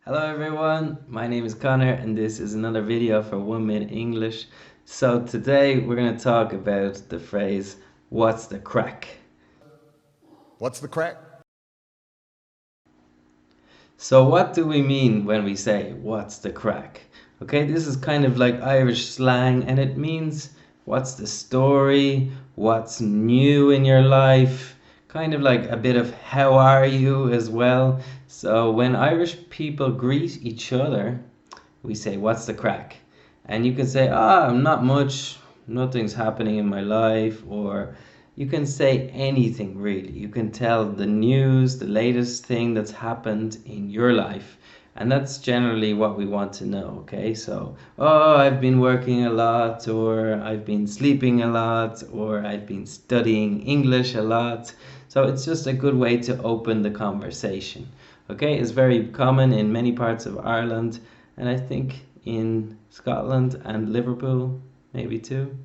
Hello everyone, my name is Connor and this is another video for 1 Minute English. So today we're going to talk about the phrase, what's the crack? What's the crack? So what do we mean when we say, what's the crack? Okay, this is kind of like Irish slang and it means, what's the story? What's new in your life? Kind of like a bit of how are you as well. So when Irish people greet each other, we say, what's the crack? And you can say, not much, nothing's happening in my life, or you can say anything really. You can tell the news, the latest thing that's happened in your life. And that's generally what we want to know, okay? So, I've been working a lot, or I've been sleeping a lot, or I've been studying English a lot. So it's just a good way to open the conversation. Okay, it's very common in many parts of Ireland, and I think in Scotland and Liverpool maybe too.